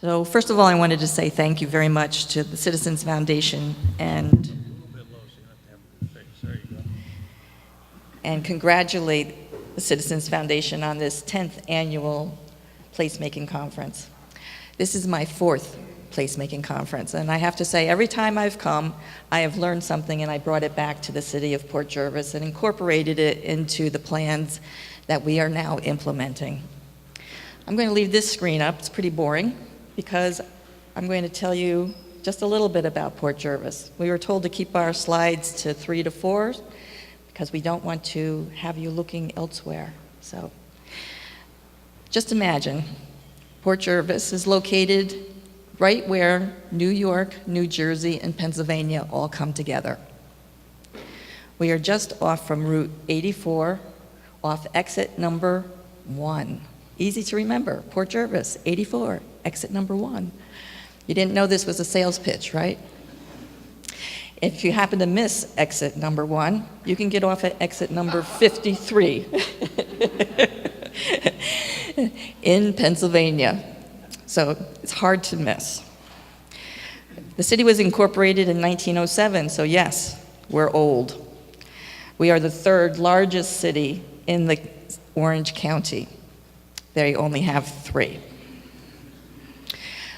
So first of all, I wanted to say thank you very much to the Citizens Foundation and congratulate the Citizens Foundation on this 10th annual Placemaking Conference. This is my 4th Placemaking Conference, and I have to say, every time I've come, I have learned something, and I brought it back to the city of Port Jervis and incorporated it into the plans that we are now implementing. I'm going to leave this screen up. It's pretty boring, because I'm going to tell you just a little bit about Port Jervis. We were told to keep our slides to 3 to 4, because we don't want to have you looking elsewhere. So just imagine, Port Jervis is located right where New York, New Jersey, and Pennsylvania all come together. We are just off from Route 84, off exit number 1. Easy to remember, Port Jervis, 84, exit number 1. You didn't know this was a sales pitch, right? If you happen to miss exit number 1, you can get off at exit number 53 in Pennsylvania. So it's hard to miss. The city was incorporated in 1907, so yes, we're old. We are the 3rd largest city in the Orange County. They only have 3.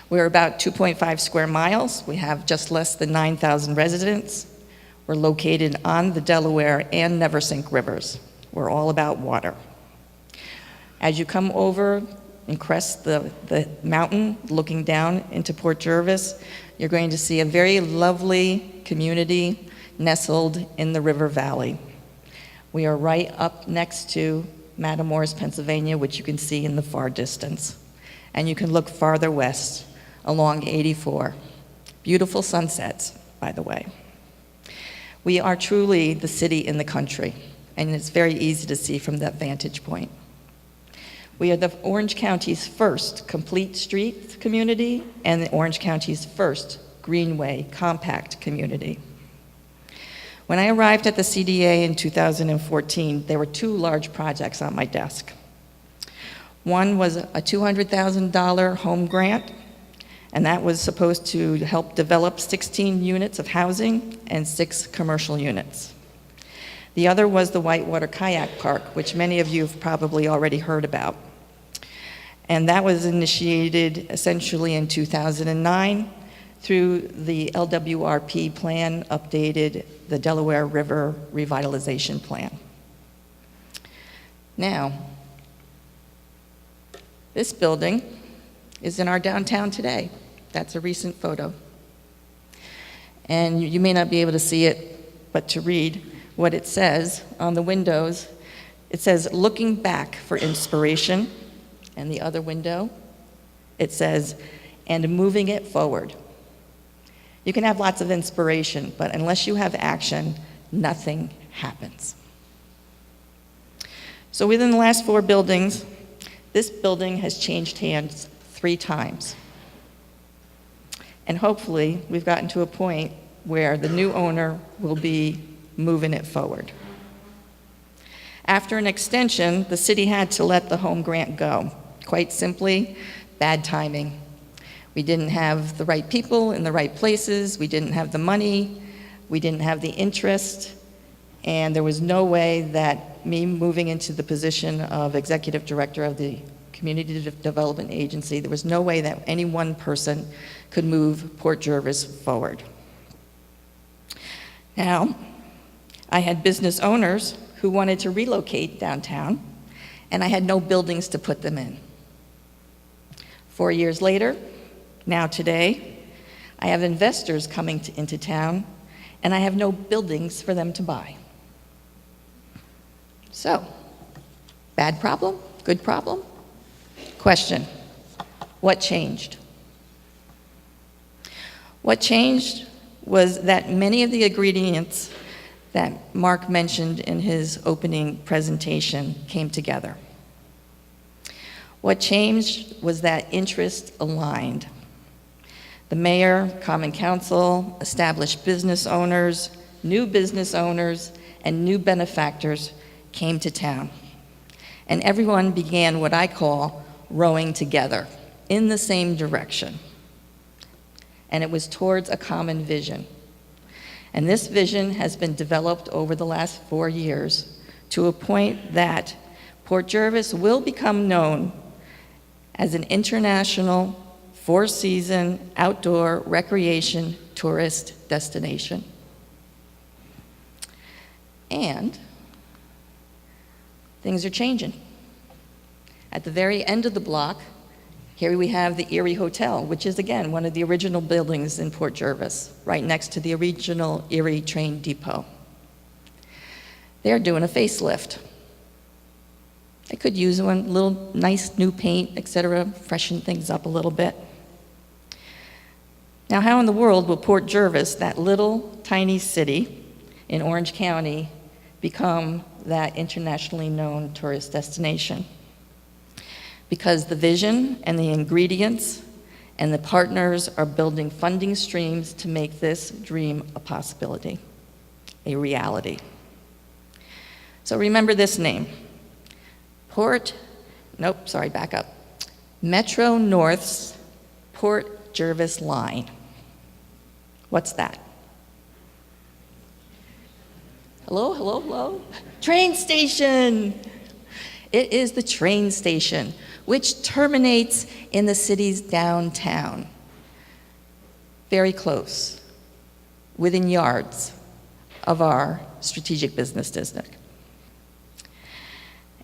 We're about 2.5 square miles. We have just less than 9,000 residents. We're located on the Delaware and Neversink rivers. We're all about water. As you come over and crest the mountain, looking down into Port Jervis, you're going to see a very lovely community nestled in the river valley. We are right up next to Matamoros, Pennsylvania, which you can see in the far distance. And you can look farther west along 84. Beautiful sunsets, by the way. We are truly the city in the country, and it's very easy to see from that vantage point. We are the Orange County's first complete streets community and the Orange County's first greenway compact community. When I arrived at the CDA in 2014, there were 2 large projects on my desk. One was a $200,000 home grant, and that was supposed to help develop 16 units of housing and 6 commercial units. The other was the Whitewater Kayak Park, which many of you have probably already heard about. And that was initiated essentially in 2009 through the LWRP plan, updated the Delaware River Revitalization Plan. Now, this building is in our downtown today. That's a recent photo. And you may not be able to see it, but to read what it says on the windows, it says, "Looking back for inspiration," and the other window, it says, "and moving it forward." You can have lots of inspiration, but unless you have action, nothing happens. So within the last 4 buildings, this building has changed hands 3 times. And hopefully, we've gotten to a point where the new owner will be moving it forward. After an extension, the city had to let the home grant go. Quite simply, bad timing. We didn't have the right people in the right places, we didn't have the money, we didn't have the interest, and there was no way that me moving into the position of executive director of the Community Development Agency, there was no way that any one person could move Port Jervis forward. Now, I had business owners who wanted to relocate downtown, and I had no buildings to put them in. 4 years later, now today, I have investors coming into town, and I have no buildings for them to buy. So, bad problem? Good problem? Question, what changed? What changed was that many of the ingredients that Mark mentioned in his opening presentation came together. What changed was that interest aligned. The mayor, common council, established business owners, new business owners, and new benefactors came to town. And everyone began what I call rowing together. in the same direction. And it was towards a common vision. And this vision has been developed over the last 4 years to a point that Port Jervis will become known as an international four-season outdoor recreation tourist destination. And things are changing. At the very end of the block, here we have the Erie Hotel, which is, again, one of the original buildings in Port Jervis, right next to the original Erie train depot. They're doing a facelift. They could use one, little nice new paint, etc., freshen things up a little bit. Now, how in the world will Port Jervis, that little tiny city in Orange County, become that internationally known tourist destination? Because the vision and the ingredients and the partners are building funding streams to make this dream a possibility, a reality. So remember this name, Metro North's Port Jervis Line. What's that? Hello, hello, hello? Train station. It is the train station, which terminates in the city's downtown. Very close, within yards of our strategic business district.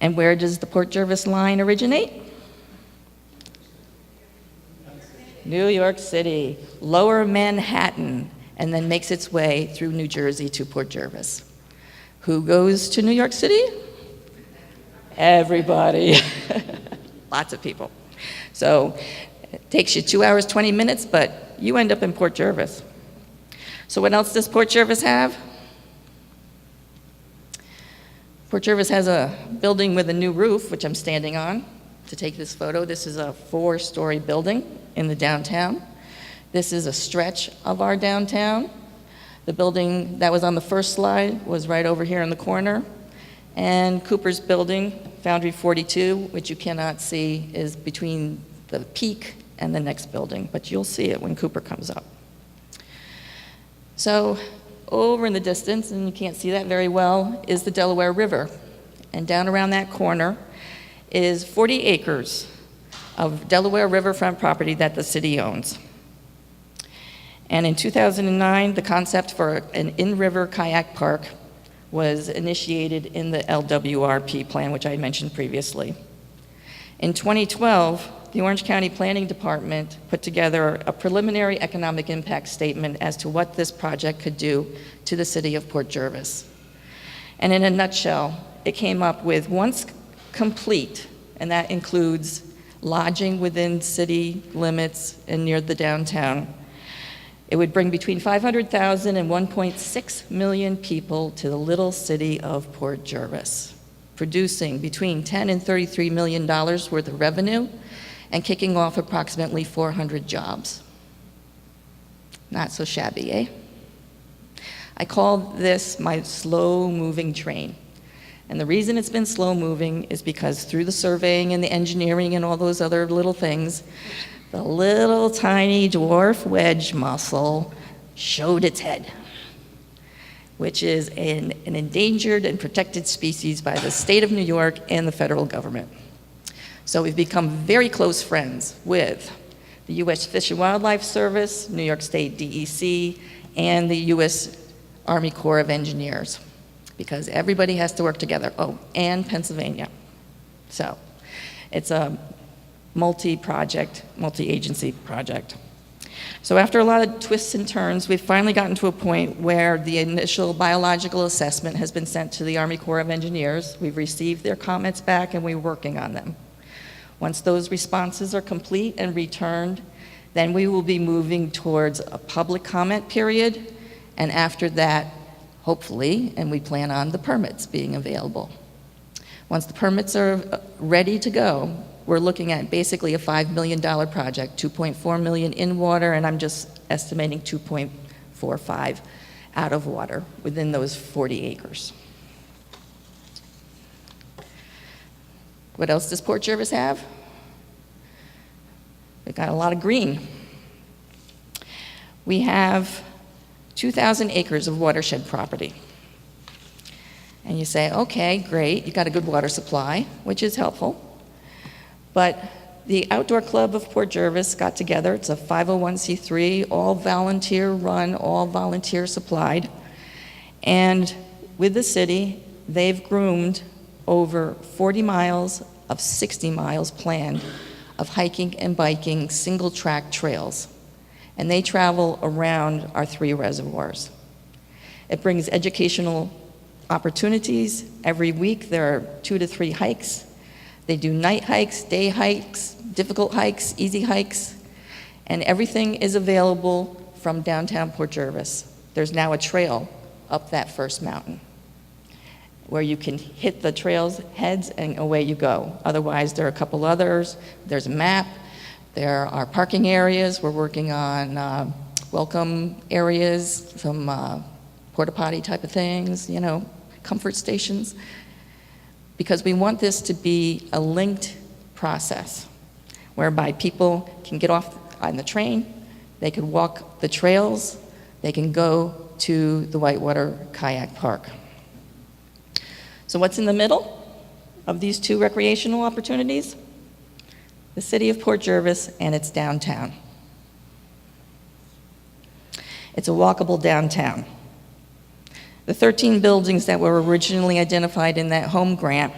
And where does the Port Jervis line originate? New York City, Lower Manhattan, and then makes its way through New Jersey to Port Jervis. Who goes to New York City? Everybody. Lots of people. So it takes you 2 hours, 20 minutes, but you end up in Port Jervis. So what else does Port Jervis have? Port Jervis has a building with a new roof, which I'm standing on to take this photo. This is a 4-story building in the downtown. This is a stretch of our downtown. The building that was on the first slide was right over here in the corner. And Cooper's building, Foundry 42, which you cannot see, is between the peak and the next building, but you'll see it when Cooper comes up. So over in the distance, and you can't see that very well, is the Delaware River. And down around that corner is 40 acres of Delaware riverfront property that the city owns. And in 2009, the concept for an in-river kayak park was initiated in the LWRP plan, which I mentioned previously. In 2012, the Orange County Planning Department put together a preliminary economic impact statement as to what this project could do to the city of Port Jervis. And in a nutshell, it came up with, once complete, and that includes lodging within city limits and near the downtown, it would bring between 500,000 and 1.6 million people to the little city of Port Jervis, producing between $10 and $33 million worth of revenue and kicking off approximately 400 jobs. Not so shabby, eh? I call this my slow-moving train. And the reason it's been slow-moving is because through the surveying and the engineering and all those other little things, the little tiny dwarf wedge mussel showed its head, which is an endangered and protected species by the state of New York and the federal government. So we've become very close friends with the U.S. Fish and Wildlife Service, New York State DEC, and the U.S. Army Corps of Engineers, because everybody has to work together. Oh, and Pennsylvania. So it's a multi-project, multi-agency project. So after a lot of twists and turns, we've finally gotten to a point where the initial biological assessment has been sent to the Army Corps of Engineers. We've received their comments back and we're working on them. Once those responses are complete and returned, then we will be moving towards a public comment period, and after that, hopefully, and we plan on the permits being available. Once the permits are ready to go, we're looking at basically a $5 million project, $2.4 million in water, and I'm just estimating $2.45 out of water within those 40 acres. What else does Port Jervis have? We've got a lot of green. We have 2,000 acres of watershed property. And you say, okay, great, you got a good water supply, which is helpful. But the Outdoor Club of Port Jervis got together. It's a 501c3, all volunteer run, all volunteer supplied. And with the city, they've groomed over 40 miles of 60 miles planned of hiking and biking single track trails. And they travel around our 3 reservoirs. It brings educational opportunities. Every week there are 2 to 3 hikes. They do night hikes, day hikes, difficult hikes, easy hikes, and everything is available from downtown Port Jervis. There's now a trail up that first mountain where you can hit the trail's heads and away you go. Otherwise, there are a couple others. There's a map. There are parking areas. We're working on welcome areas, some porta potty type of things, you know, comfort stations, because we want this to be a linked process whereby people can get off on the train, they can walk the trails, they can go to the Whitewater Kayak Park. So what's in the middle of these 2 recreational opportunities? The city of Port Jervis and its downtown. It's a walkable downtown. The 13 buildings that were originally identified in that home grant,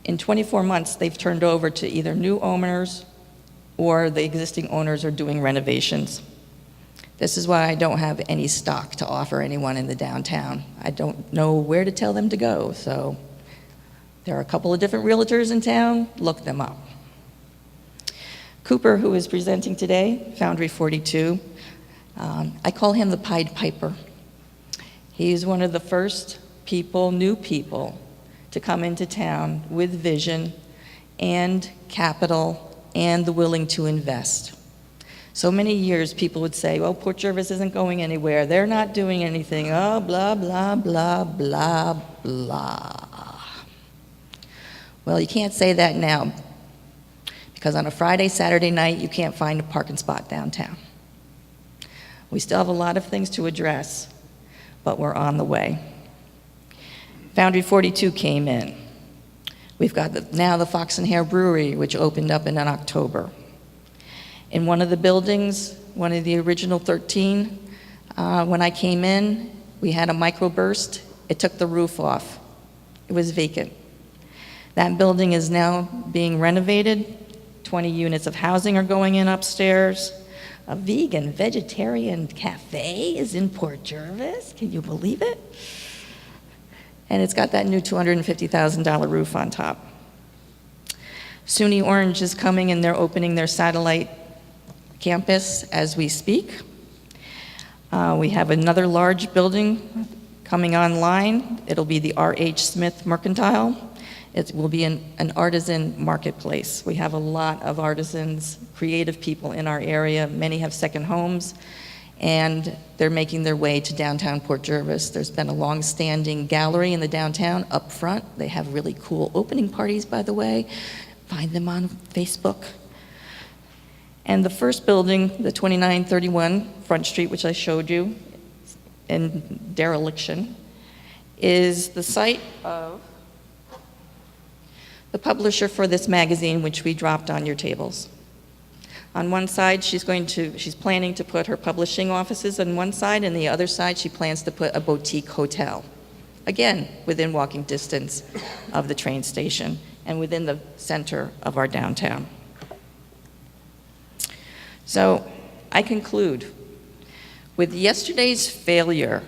in 24 months, they've turned over to either new owners or the existing owners are doing renovations. This is why I don't have any stock to offer anyone in the downtown. I don't know where to tell them to go, so there are a couple of different realtors in town, look them up. Cooper, who is presenting today, Foundry 42, I call him the Pied Piper. He's one of the first people, new people, to come into town with vision and capital and the willing to invest. So many years people would say, well, Port Jervis isn't going anywhere. They're not doing anything. Oh, blah, blah, blah, blah, blah. Well, you can't say that now because on a Friday, Saturday night, you can't find a parking spot downtown. We still have a lot of things to address, but we're on the way. Foundry 42 came in. We've got now the Fox and Hare Brewery, which opened up in October. In one of the buildings, one of the original 13, when I came in, we had a microburst. It took the roof off. It was vacant. That building is now being renovated. 20 units of housing are going in upstairs. A vegan, vegetarian cafe is in Port Jervis. Can you believe it? And it's got that new $250,000 roof on top. SUNY Orange is coming and they're opening their satellite campus as we speak. We have another large building coming online. It'll be the R.H. Smith Mercantile. It will be an artisan marketplace. We have a lot of artisans, creative people in our area. Many have second homes, and they're making their way to downtown Port Jervis. There's been a long-standing gallery in the downtown up front. They have really cool opening parties, by the way. Find them on Facebook. And the first building, the 2931 Front Street, which I showed you in dereliction, is the site of the publisher for this magazine, which we dropped on your tables. On one side, she's planning to put her publishing offices on one side, and the other side, she plans to put a boutique hotel. Again, within walking distance of the train station and within the center of our downtown. So I conclude with yesterday's failure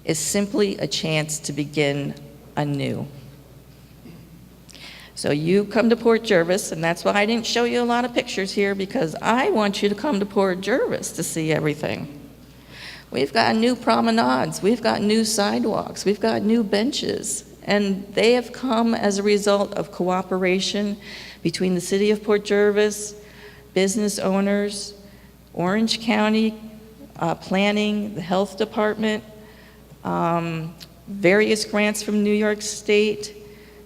is simply a chance to begin anew. So you come to Port Jervis, and that's why I didn't show you a lot of pictures here, because I want you to come to Port Jervis to see everything. We've got new promenades, we've got new sidewalks, we've got new benches, and they have come as a result of cooperation between the City of Port Jervis, business owners, Orange County Planning, the Health Department, various grants from New York State,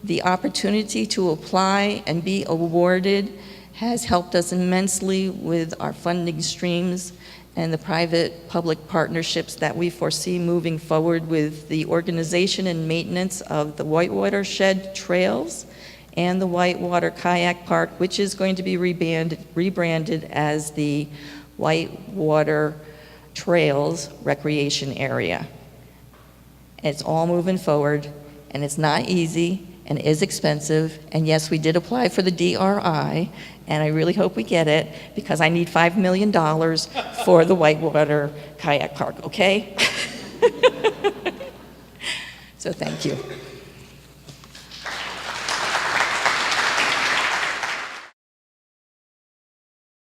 the opportunity to apply and be awarded has helped us immensely with our funding streams and the private-public partnerships that we foresee moving forward with the organization and maintenance of the Whitewater Shed Trails and the Whitewater Kayak Park, which is going to be rebranded as the Whitewater Trails Recreation Area. It's all moving forward, and it's not easy, and is expensive, and yes, we did apply for the DRI, and I really hope we get it, because I need $5 million for the Whitewater Kayak Park, okay? So thank you.